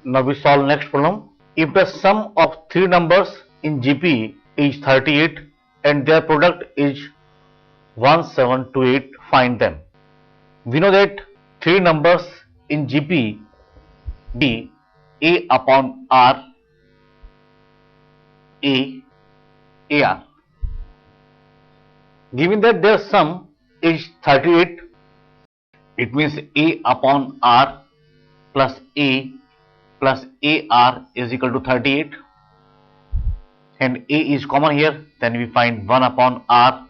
Now we solve next problem. If the sum of three numbers in GP is 38 and their product is 1728, find them. We know that three numbers in GP be A upon R, AR. Given that their sum is 38, it means A upon R plus A plus AR is equal to 38, and A is common here, then we find 1 upon R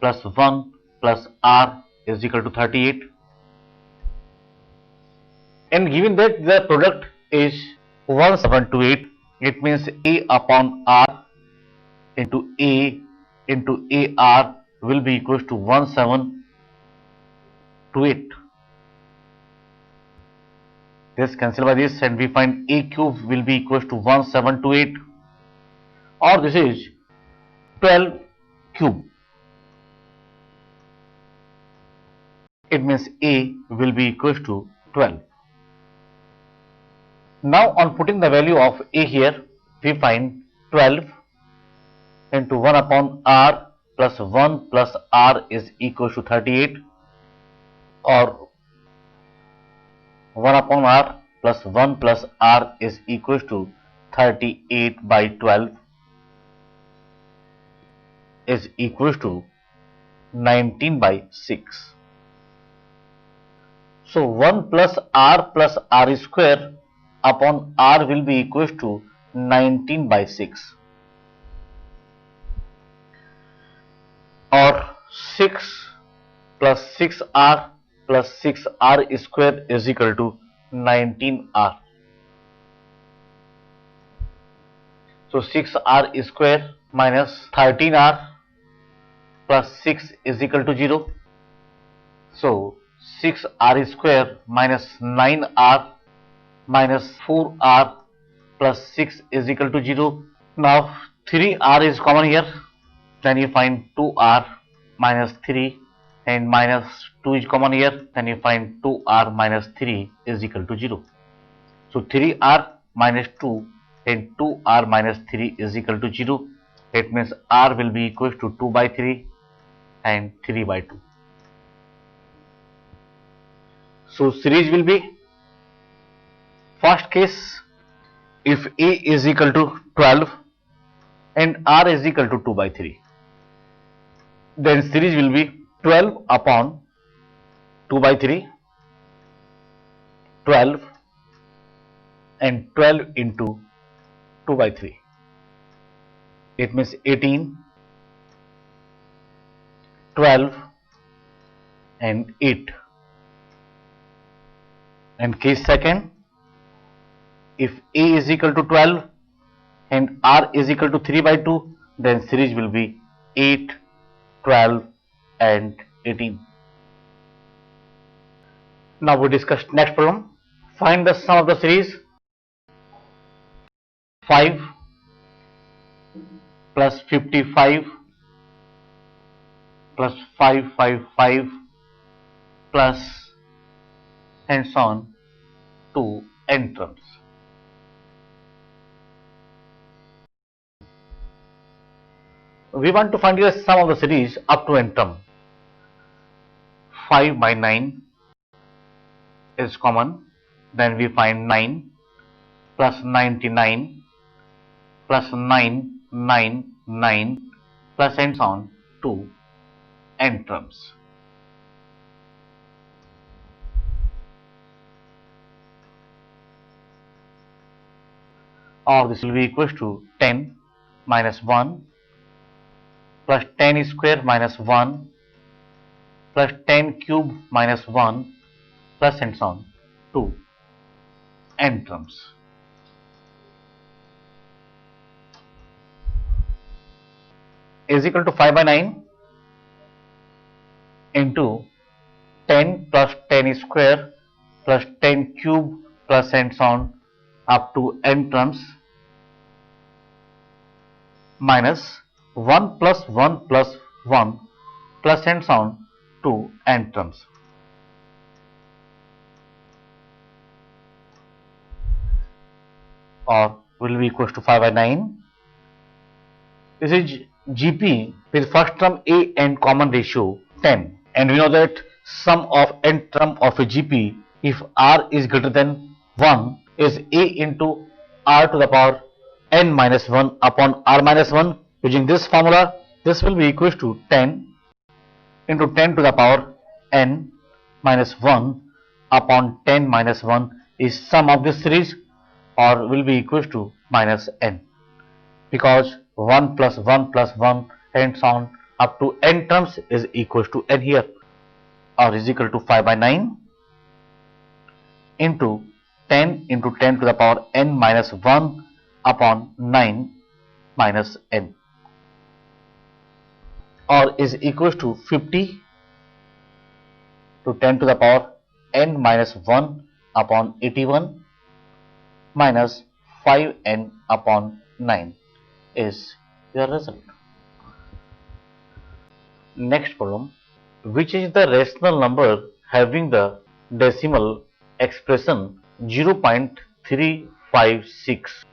plus 1 plus R is equal to 38, and given that the product is 1728, it means A upon R into A into AR will be equals to 1728. This cancel by this and we find A cube will be equals to 1728, or this is 12 cube. It means A will be equals to 12. Now on putting the value of A here, we find 12 into 1 upon R plus 1 plus R is equals to 38, or 1 upon R plus 1 plus R is equals to 38 by 12 is equals to 19 by 6. So 1 plus R square upon R will be equals to 19 by 6, or 6 plus 6R plus 6R square is equal to 19R. So 6R square minus 13R plus 6 is equal to 0. So 6R square minus 9R minus 4R plus 6 is equal to 0. Now 3R is common here, then you find 2R minus 3, and minus 2 is common here, then you find 2R minus 3 is equal to 0. So 3R minus 2 and 2R minus 3 is equal to 0. It means R will be equal to 2 by 3 and 3 by 2. So series will be, first case, if A is equal to 12 and R is equal to 2 by 3, then series will be 12 upon 2 by 3, 12 and 12 into 2 by 3. It means 18, 12 and 8. And case second, if A is equal to 12 and R is equal to 3 by 2, then series will be 8, 12 and 18. Now we discuss next problem. Find the sum of the series 5 plus 55 plus 555 plus and so on to n terms. We want to find the sum of the series up to n term. 5 by 9 is common, then we find 9 plus 99 plus 999 plus and so on to n terms. Or this will be equals to 10 minus 1 plus 10 square minus 1 plus 10 cube minus 1 plus and so on to n terms. Is equal to 5 by 9 into 10 plus 10 square plus 10 cube plus and so on up to n terms minus 1 plus 1 plus 1 plus and so on to n terms. or will be equals to 5 by 9. This is GP with first term A and common ratio 10, and we know that sum of n term of a GP if R is greater than 1 is A into R to the power n minus 1 upon R minus 1. Using this formula, this will be equals to 10 into 10 to the power n minus 1 upon 10 minus 1 is sum of this series, or will be equals to minus n, because 1 plus 1 plus 1 and so on up to n terms is equals to n here, or is equal to 5 by 9 into 10 into 10 to the power n minus 1 upon 9 minus n, or is equals to 50 to 10 to the power n minus 1 upon 81 minus 5n upon 9 is your result. Next problem, which is the rational number having the decimal expression 0.356?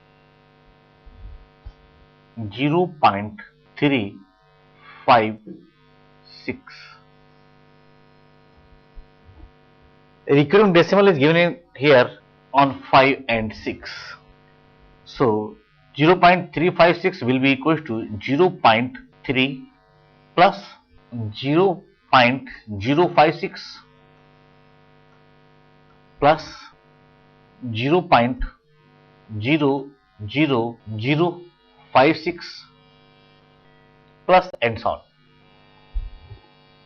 0.356. Recurring decimal is given in here on 5 and 6. So 0.356 will be equal to 0.3 plus 0.056 plus 0.00056 plus and so on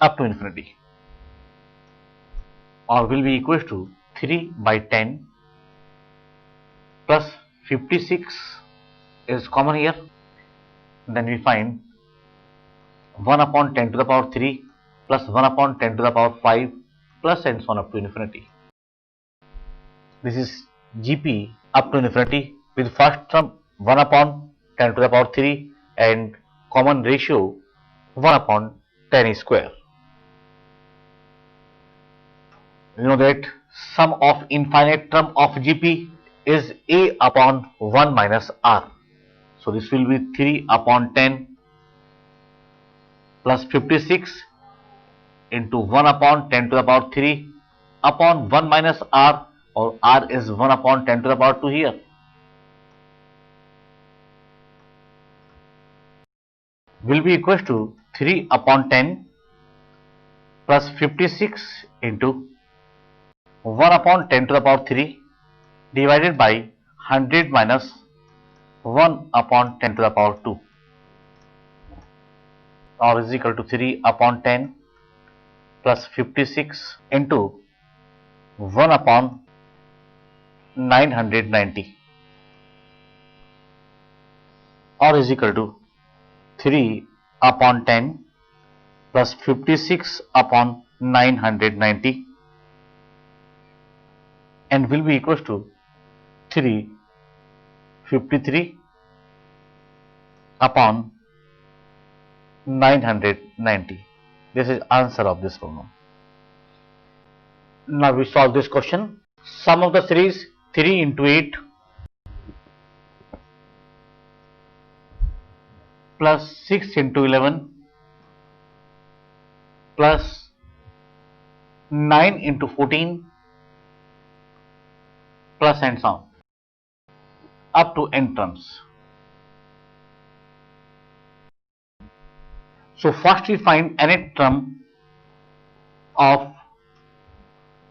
up to infinity, or will be equal to 3 by 10 plus 56 is common here. Then we find 1 upon 10 to the power 3 plus 1 upon 10 to the power 5 plus and so on up to infinity. This is GP up to infinity with first term 1 upon 10 to the power 3 and common ratio 1 upon 10 square. We know that sum of infinite term of GP is A upon 1 minus R. So this will be 3 upon 10 plus 56 into 1 upon 10 to the power 3 upon 1 minus R, or R is 1 upon 10 to the power 2 here. Will be equal to 3 upon 10 plus 56 into 1 upon 10 to the power 3 divided by 100 minus 1 upon 10 to the power 2, or is equal to 3 upon 10 plus 56 into 1 upon 990, or is equal to 3 upon 10 plus 56 upon 990, and will be equals to 353 upon 990. This is answer of this problem. Now we solve this question. Sum of the series 3 into 8 plus 6 into 11 plus 9 into 14 plus and so on up to n terms. So first we find nth term of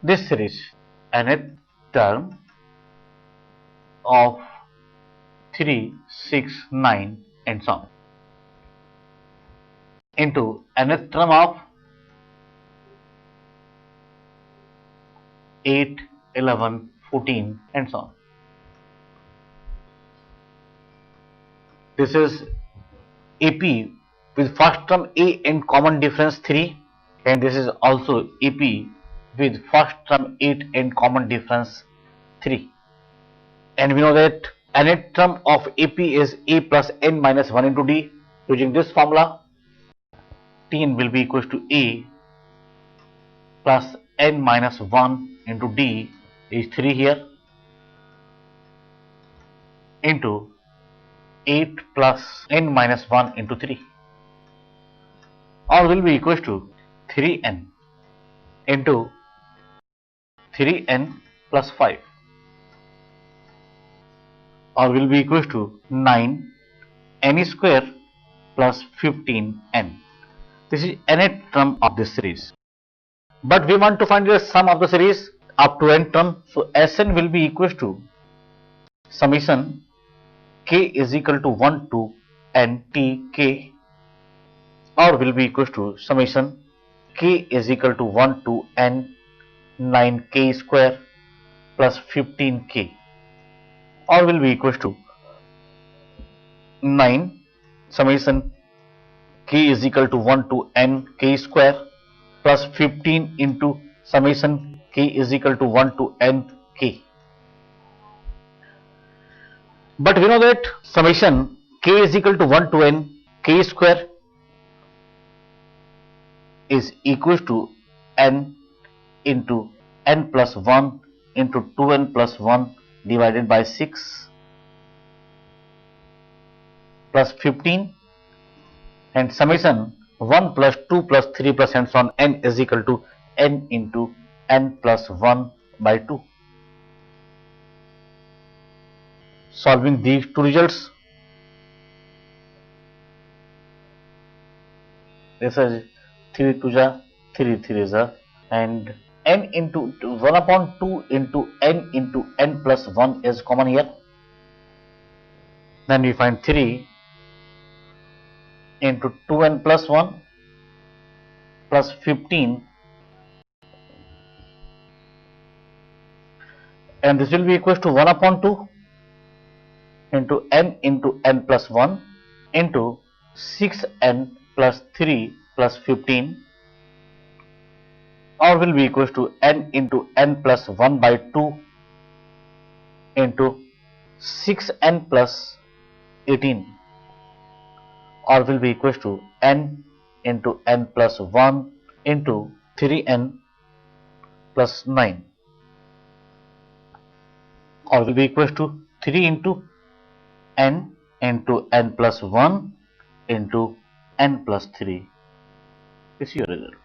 this series, nth term of 3, 6, 9 and so on into nth term of 8, 11, 14 and so on. This is AP with first term A and common difference 3, and this is also AP with first term 8 and common difference 3. And we know that nth term of AP is A plus n minus 1 into D. Using this formula, Tn will be equals to A plus n minus 1 into D is 3 here, into 8 plus n minus 1 into 3, or will be equals to 3n into 3n plus 5, or will be equals to 9n square plus 15n. This is nth term of this series. But we want to find the sum of the series up to n term. So Sn will be equals to summation k is equal to 1 to n t k, or will be equals to summation k is equal to 1 to n 9k square plus 15k, or will be equals to 9 summation k is equal to 1 to n k square plus 15 into summation k is equal to 1 to n k. But we know that summation k is equal to 1 to n k square is equal to n into n plus 1 into 2n plus 1 divided by 6 plus 15, and summation 1 plus 2 plus 3 plus and so on n is equal to n into n plus 1 by 2. Solving these two results, this is 3 to the 3 3 is a, and n into 1 upon 2 into n plus 1 is common here. Then we find 3 into 2n plus 1 plus 15, and this will be equal to 1 upon 2 into n plus 1 into 6n plus 3 plus 15, or will be equal to n into n plus 1 by 2 into 6n plus 18, or will be equal to n into n plus 1 into 3n plus 9, or will be equal to 3 into n plus 1 into n plus 3. This is your result.